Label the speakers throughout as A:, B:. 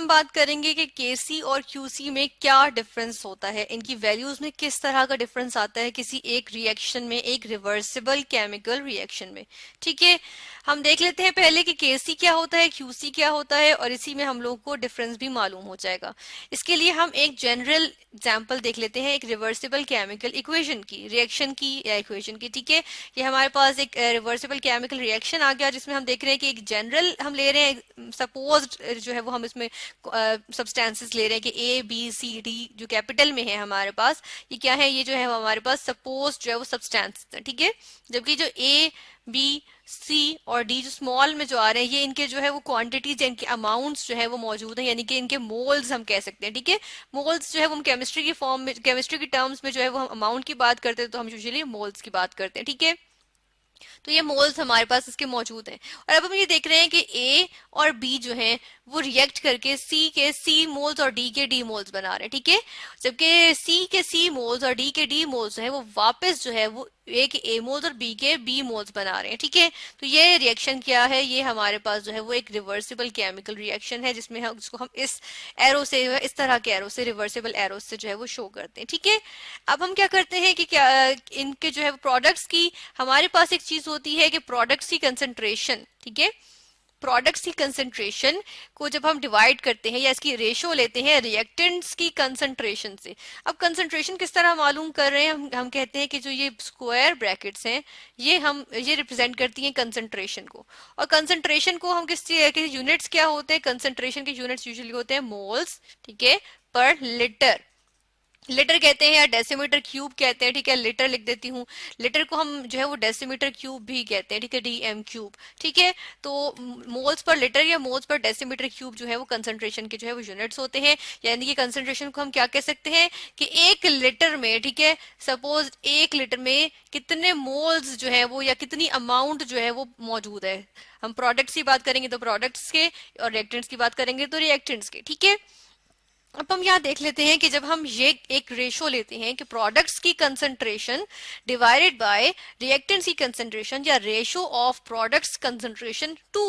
A: हम बात करेंगे कि केसी और क्यूसी में क्या डिफरेंस होता है, इनकी वैल्यूज में किस तरह का डिफरेंस आता है किसी एक रिएक्शन में, एक रिवर्सिबल केमिकल रिएक्शन में। ठीक है, हम देख लेते हैं पहले कि केसी क्या होता है, क्यूसी क्या होता है, और इसी में हम लोगों को डिफरेंस भी मालूम हो जाएगा। इसके लिए हम एक जनरल एग्जांपल देख लेते हैं एक रिवर्सिबल केमिकल इक्वेशन की, रिएक्शन की या इक्वेशन की। ठीक है, ये हमारे पास एक रिवर्सिबल केमिकल रिएक्शन आ गया जिसमें हम देख रहे हैं कि एक जनरल हम ले रहे हैं, सपोज जो है वो हम इसमें सब्सटेंसेस ले रहे हैं कि ए बी सी डी जो कैपिटल में है हमारे पास, ये क्या है, ये जो है हमारे पास सपोज जो है वो सब्सटेंसेस है। ठीक है, जबकि जो ए बी सी और डी जो स्मॉल में जो आ रहे हैं ये इनके जो है वो क्वांटिटीज, इनके अमाउंट्स जो है वो मौजूद है, यानी कि इनके मोल्स हम कह सकते हैं। ठीक है, मोल्स जो है वो हम केमिस्ट्री की फॉर्म में, केमिस्ट्री की टर्म्स में जो है वो हम अमाउंट की बात करते हैं तो हम यूजुअली मोल्स की बात करते हैं। ठीक है, तो ये मोल्स हमारे पास इसके मौजूद हैं। और अब हम ये देख रहे हैं कि ए और बी जो हैं वो रिएक्ट करके सी के सी मोल्स और डी के डी मोल्स बना रहे हैं। ठीक है, जबकि सी के सी मोल्स और डी के डी मोल्स जो है वो वापस जो है वो ए के ए मोल्स और बी के बी मोल्स बना रहे हैं। ठीक है, तो ये रिएक्शन क्या है, ये हमारे पास जो है वो एक रिवर्सिबल केमिकल रिएक्शन है जिसमें हम जिसको हम इस एरो से, इस तरह के एरो से, रिवर्सिबल एरो से जो है वो शो करते हैं। ठीक है, अब हम क्या करते हैं कि क्या इनके जो है प्रोडक्ट्स की, हमारे पास एक चीज होती है कि प्रोडक्ट्स की कंसंट्रेशन। ठीक है, प्रोडक्ट्स की कंसंट्रेशन को जब हम डिवाइड करते हैं या इसकी रेशो लेते हैं रिएक्टेंट्स की कंसंट्रेशन से। अब कंसंट्रेशन किस तरह मालूम कर रहे हैं, हम कहते हैं कि जो ये स्क्वायर ब्रैकेट्स हैं ये रिप्रेजेंट करती हैं कंसंट्रेशन को, और कंसंट्रेशन को हम किस यूनिट्स क्या होते हैं, कंसंट्रेशन के यूनिट्स यूजुअली होते हैं मोल्स। ठीक है, पर लीटर, लीटर कहते हैं या डेसीमीटर क्यूब कहते हैं। ठीक है, लीटर लिख देती हूँ, लीटर को हम जो है वो डेसीमीटर क्यूब भी कहते हैं। ठीक है, डीएम क्यूब। ठीक है, तो मोल्स पर लीटर या मोल्स पर डेसीमीटर क्यूब जो है वो कंसंट्रेशन के जो है वो यूनिट्स होते हैं, यानी कि कंसंट्रेशन को हम क्या कह सकते हैं कि एक लीटर में, ठीक है, सपोज एक लीटर में कितने मोल्स जो है वो या कितनी अमाउंट जो है वो मौजूद है। हम प्रोडक्ट्स की बात करेंगे तो प्रोडक्ट्स के, और रिएक्टेंट्स की बात करेंगे तो रिएक्टेंट्स के। ठीक है, अब हम यहाँ देख लेते हैं कि जब हम ये एक रेशो लेते हैं कि प्रोडक्ट्स की कंसंट्रेशन डिवाइडेड बाय रिएक्टेंट्स की कंसंट्रेशन, या ratio of products concentration to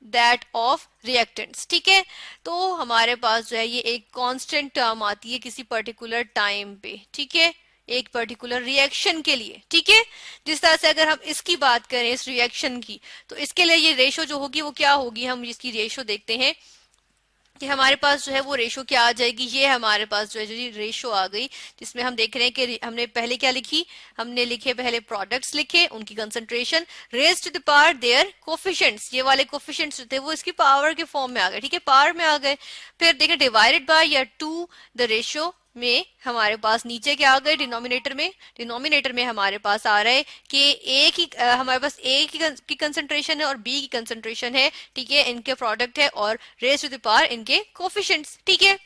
A: that of reactants. ठीक है, तो हमारे पास जो है ये एक कांस्टेंट टर्म आती है किसी पर्टिकुलर टाइम पे। ठीक है, एक पर्टिकुलर रिएक्शन के लिए। ठीक है, जिस तरह से अगर हम इसकी बात करें इस रिएक्शन की, तो इसके लिए ये रेशो जो होगी वो क्या होगी, हम इसकी रेशो देखते हैं कि हमारे पास जो है वो रेशो क्या आ जाएगी। ये हमारे पास जो है जो रेशो आ गई, जिसमें हम देख रहे हैं कि हमने पहले क्या लिखी, हमने लिखे पहले प्रोडक्ट्स लिखे, उनकी concentration raise to the power their coefficients, ये वाले कोफिशिएंट्स जो थे वो इसकी पावर के फॉर्म में आ गए। ठीक है, पावर में आ गए। फिर देखें डिवाइडेड बाय या टू द रेशो में हमारे पास नीचे क्या आ गए, डिनोमिनेटर में, डिनोमिनेटर में हमारे पास आ रहा है कि ए की हमारे पास ए की कंसंट्रेशन है और बी की कंसंट्रेशन है। ठीक है, इनके प्रोडक्ट है और रेज टू द पावर इनके कोफिशिएंट्स। ठीक है,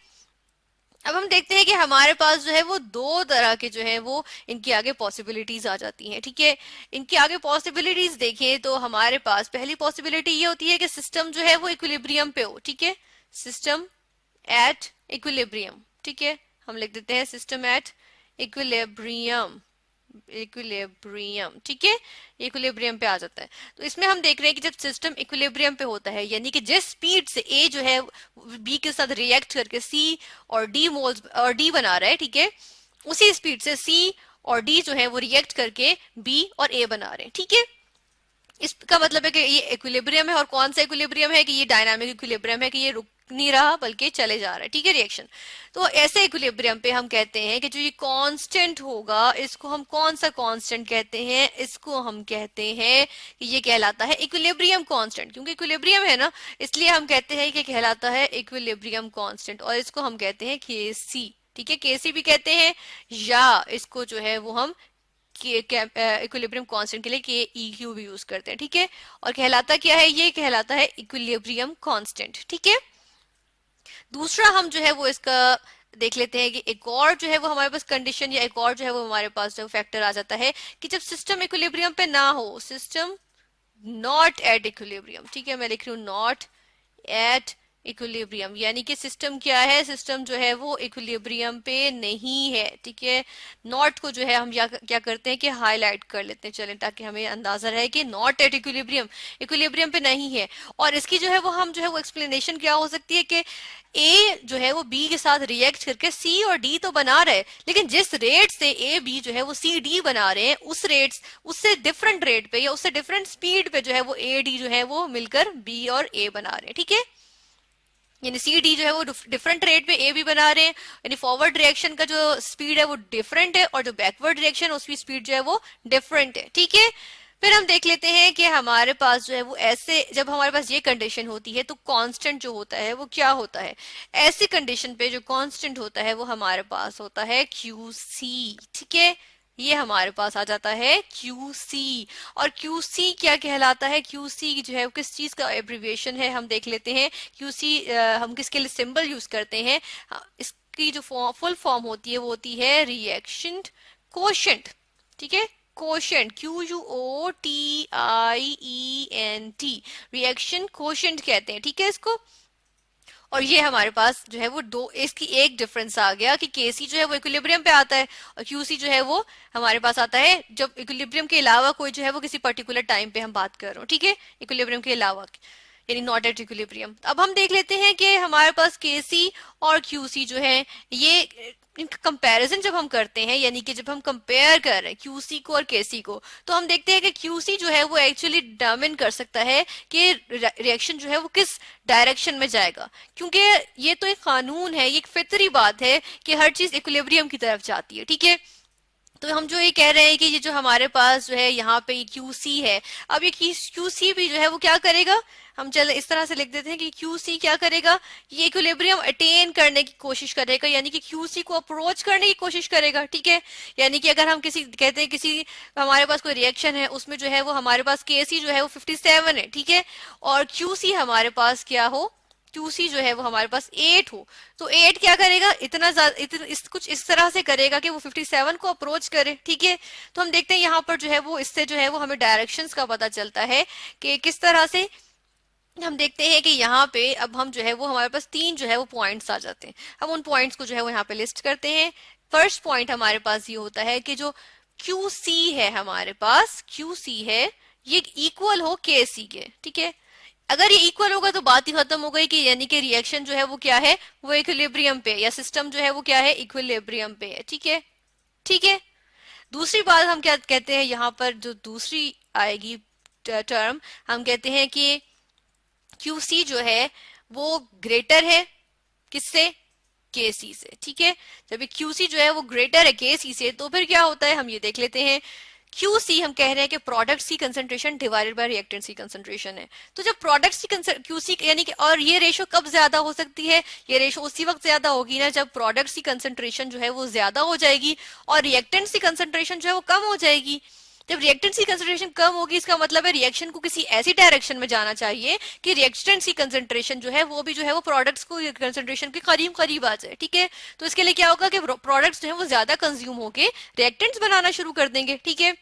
A: अब हम देखते हैं कि हमारे पास जो है वो दो तरह के जो है वो इनके आगे पॉसिबिलिटीज आ जाती हैं। ठीक है, इनके आगे पॉसिबिलिटीज देखें तो हमारे पास पहली पॉसिबिलिटी ये होती है कि सिस्टम जो है वो इक्विलिब्रियम पे हो। ठीक है, सिस्टम एट इक्विलिब्रियम। ठीक है, हम लिख देते हैं सिस्टम एट इक्विलिब्रियम, इक्विलिब्रियम। ठीक है, इक्विलिब्रियम पे आ जाता है। तो इसमें हम देख रहे हैं कि जब सिस्टम इक्विलिब्रियम पे होता है, यानी कि जिस स्पीड से ए जो है बी के साथ रिएक्ट करके सी और डी मोल्स और डी बना रहा है, ठीक है, उसी स्पीड से सी और डी जो है वो रिएक्ट करके बी और ए बना रहे हैं। ठीक है, इसका मतलब है कि ये इक्विलिब्रियम है, और कौन सा इक्विलिब्रियम है कि ये डायनामिक इक्विलिब्रियम है, कि ये रुक नहीं रहा बल्कि चले जा रहा है। ठीक है, रिएक्शन। तो ऐसे इक्विलिब्रियम पे हम कहते हैं कि जो ये कांस्टेंट होगा इसको हम कौन सा कांस्टेंट कहते हैं, इसको हम कहते हैं कि ये कहलाता है इक्विलिब्रियम कांस्टेंट। क्योंकि इक्विलिब्रियम है ना, इसलिए हम कहते हैं कि कहलाता है इक्विलिब्रियम कांस्टेंट, और इसको हम कहते हैं केसी। ठीक है, केसी भी कहते हैं, या इसको जो है वो हम इक्विलिब्रियम कांस्टेंट के लिए के ई क्यू भी यूज करते हैं। ठीक है, और कहलाता क्या है, ये कहलाता है इक्विलिब्रियम कांस्टेंट। ठीक है, दूसरा हम जो है वो इसका देख लेते हैं कि एक और जो है वो हमारे पास कंडीशन, या एक और जो है वो हमारे पास जो फैक्टर आ जाता है कि जब सिस्टम इक्विलिब्रियम पे ना हो, सिस्टम नॉट एट इक्विलिब्रियम। ठीक है, मैं लिख रही हूँ नॉट एट इक्विलिब्रियम, यानी कि सिस्टम क्या है, सिस्टम जो है वो इक्विलिब्रियम पे नहीं है, ठीक है। नॉट को जो है हम क्या करते हैं कि हाईलाइट कर लेते हैं, चलें, ताकि हमें अंदाजा रहे कि नॉट एट इक्विलिब्रियम, इक्विलिब्रियम पे नहीं है। और इसकी जो है वो हम जो है वो एक्सप्लेनेशन क्या हो सकती है कि ए जो है वो बी के साथ रिएक्ट करके सी और डी तो बना रहे हैं, लेकिन जिस रेट से ए बी जो है वो सी डी बना रहे हैं, उस रेट, उससे डिफरेंट रेट पे या उससे डिफरेंट स्पीड पे जो है वो ए डी जो है वो मिलकर बी और ए बना रहे हैं, ठीक है। यानी सी डी जो है वो डिफरेंट रेट पे ए बी बना रहे हैं, यानी फॉरवर्ड रिएक्शन का जो स्पीड है वो डिफरेंट है और जो बैकवर्ड रिएक्शन उसकी स्पीड जो है वो डिफरेंट है, ठीक है। फिर हम देख लेते हैं कि हमारे पास जो है वो ऐसे, जब हमारे पास ये कंडीशन होती है तो कांस्टेंट जो होता है वो क्या होता है। ऐसी कंडीशन पे जो कांस्टेंट होता है वो हमारे पास होता है क्यू सी, ठीक है। ये हमारे पास आ जाता है QC। और QC क्या कहलाता है, QC जो है वो किस चीज का एब्रिविएशन है हम देख लेते हैं। QC हम किसके लिए सिंबल यूज करते हैं, इसकी जो फुल फॉर्म होती है वो होती है रिएक्शन कोशेंट, ठीक है। कोशेंट, QUOTIENT, रिएक्शन कोशेंट कहते हैं, ठीक है इसको। और ये हमारे पास जो है वो दो, इसकी एक डिफरेंस आ गया कि केसी जो है वो इक्विलिब्रियम पे आता है और क्यूसी जो है वो हमारे पास आता है जब इक्विलिब्रियम के अलावा कोई जो है वो किसी पर्टिकुलर टाइम पे हम बात कर रहे हो, ठीक है, इक्विलिब्रियम के अलावा, यानी नॉट एट इक्विलिब्रियम। अब हम देख लेते हैं कि हमारे पास केसी और क्यूसी जो है ये इनका कंपैरिजन जब हम करते हैं, यानी कि जब हम कंपेयर कर रहे हैं क्यूसी को और केसी को, तो हम देखते हैं कि क्यूसी जो है वो एक्चुअली डिटरमिन कर सकता है कि रिएक्शन जो है वो किस डायरेक्शन में जाएगा, क्योंकि ये तो एक कानून है, ये एक फितरी बात है कि हर चीज इक्विलिब्रियम की तरफ जाती है, ठीक है। तो हम जो ये कह रहे हैं कि ये जो हमारे पास जो है यहाँ पे QC है, अब ये QC भी जो है वो क्या करेगा, हम चल इस तरह से लिख देते हैं कि QC क्या करेगा, ये इक्विलिब्रियम अटेन करने की कोशिश करेगा, यानी कि QC को अप्रोच करने की कोशिश करेगा, ठीक है। यानी कि अगर हम किसी कहते हैं किसी हमारे पास कोई रिएक्शन है उसमें जो है वो हमारे पास KC जो है वो 57 है, ठीक है, और QC हमारे पास क्या हो, QC जो है वो हमारे पास 8 हो, तो 8 क्या करेगा, इतना कुछ इस तरह से करेगा कि वो 57 को अप्रोच करे, ठीक है। तो हम देखते हैं यहाँ पर जो है वो इससे जो है वो हमें डायरेक्शंस का पता चलता है कि किस तरह से हम देखते हैं कि यहाँ पे अब हम जो है वो हमारे पास 3 जो है वो पॉइंट्स आ जाते हैं। हम उन पॉइंट्स को जो है वो यहाँ पे लिस्ट करते हैं। फर्स्ट पॉइंट हमारे पास ये होता है कि जो QC है हमारे पास, QC है ये इक्वल हो KC के, ठीक है। अगर ये इक्वल होगा तो बात ही खत्म हो गई कि यानी कि रिएक्शन जो है वो क्या है, वो इक्विलिब्रियम पे, या सिस्टम जो है वो क्या है, इक्विलिब्रियम पे है, ठीक है, ठीक है। दूसरी बात हम क्या कहते हैं यहाँ पर, जो दूसरी आएगी टर्म, हम कहते हैं कि QC जो है वो ग्रेटर है किससे, KC से, ठीक है। जब QC जो है वो ग्रेटर है KC से, तो फिर क्या होता है हम ये देख लेते हैं। QC हम कह रहे हैं कि प्रोडक्ट्स की कंसंट्रेशन डिवाइडेड बाय रिएक्टेंट्स की कंसंट्रेशन है। तो जब प्रोडक्ट्स की QC यानी कि, और ये रेशो कब ज्यादा हो सकती है, ये रेशो उसी वक्त ज्यादा होगी ना जब प्रोडक्ट्स की कंसंट्रेशन जो है वो ज्यादा हो जाएगी और रिएक्टेंट्स की कंसंट्रेशन जो है वो कम हो जाएगी। जब रिएक्टेंट्स की कंसंट्रेशन कम होगी इसका मतलब है रिएक्शन को किसी ऐसी डायरेक्शन में जाना चाहिए कि रिएक्टेंट्स की कंसंट्रेशन जो है वो भी जो है वो प्रोडक्ट्स को कंसंट्रेशन के करीब करीब आ जाए, ठीक है। तो इसके लिए क्या होगा कि प्रोडक्ट्स जो है वो ज्यादा कंज्यूम होके रिएक्टेंट्स बनाना शुरू कर देंगे, ठीक है।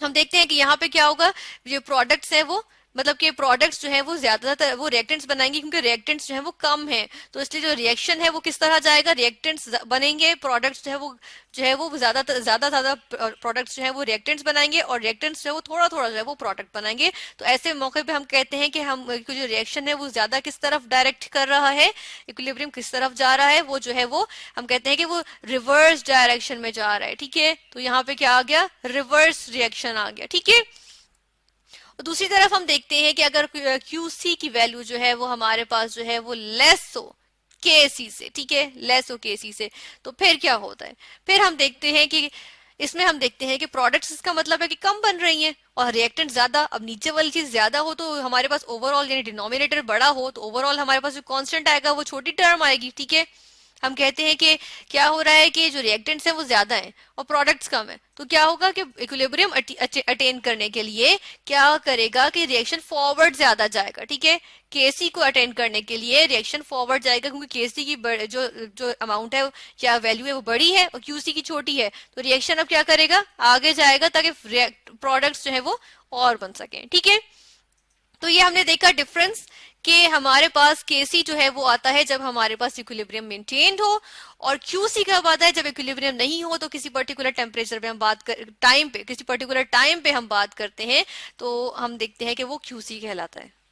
A: हम देखते हैं कि यहाँ पे क्या होगा, जो प्रोडक्ट्स है वो मतलब कि प्रोडक्ट्स जो है वो ज्यादातर वो रिएक्टेंट्स बनाएंगे क्योंकि रिएक्टेंट्स जो है वो कम है, तो इसलिए जो रिएक्शन है वो किस तरह जाएगा, रिएक्टेंट्स बनेंगे, प्रोडक्ट्स जो है वो ज्यादा ज्यादा प्रोडक्ट्स जो है वो रिएक्टेंट्स बनाएंगे और रिएक्टेंट्स जो है वो थोड़ा थोड़ा जो है वो प्रोडक्ट बनाएंगे। तो ऐसे मौके पे हम कहते हैं कि हम जो रिएक्शन है वो ज्यादा किस तरफ डायरेक्ट कर रहा है, इक्विलिब्रियम किस तरफ जा रहा है, वो जो है वो हम कहते हैं कि वो रिवर्स डायरेक्शन में जा रहा है, ठीक है। तो यहाँ पे क्या आ गया, रिवर्स रिएक्शन आ गया, ठीक है। और दूसरी तरफ हम देखते हैं कि अगर QC की वैल्यू जो है वो हमारे पास जो है वो लेस हो KC से, ठीक है, लेस हो KC से, तो फिर क्या होता है, फिर हम देखते हैं कि इसमें हम देखते हैं कि प्रोडक्ट्स इसका मतलब है कि कम बन रही हैं और रिएक्टेंट ज्यादा। अब नीचे वाली चीज ज्यादा हो तो हमारे पास ओवरऑल यानी डिनोमिनेटर बड़ा हो तो ओवरऑल हमारे पास जो कांस्टेंट आएगा वो छोटी टर्म आएगी, ठीक है। हम कहते हैं कि क्या हो रहा है कि जो रिएक्टेंट्स हैं वो ज्यादा हैं और प्रोडक्ट्स कम है, तो क्या होगा कि इक्विलिब्रियम अटेन करने के लिए क्या करेगा कि रिएक्शन फॉरवर्ड ज्यादा जाएगा, ठीक है। केसी को अटेन करने के लिए रिएक्शन फॉरवर्ड जाएगा क्योंकि केसी की जो अमाउंट है या वैल्यू है वो बड़ी है और क्यूसी की छोटी है, तो रिएक्शन अब क्या करेगा, आगे जाएगा ताकि प्रोडक्ट्स जो है वो और बन सके, ठीक है। तो ये हमने देखा डिफरेंस कि हमारे पास केसी जो है वो आता है जब हमारे पास इक्विलिब्रियम मेंटेन्ड हो, और क्यूसी कब आता है जब इक्विलिब्रियम नहीं हो, तो किसी पर्टिकुलर टेम्परेचर पे हम बात कर टाइम पे किसी पर्टिकुलर टाइम पे हम बात करते हैं, तो हम देखते हैं कि वो क्यूसी कहलाता है।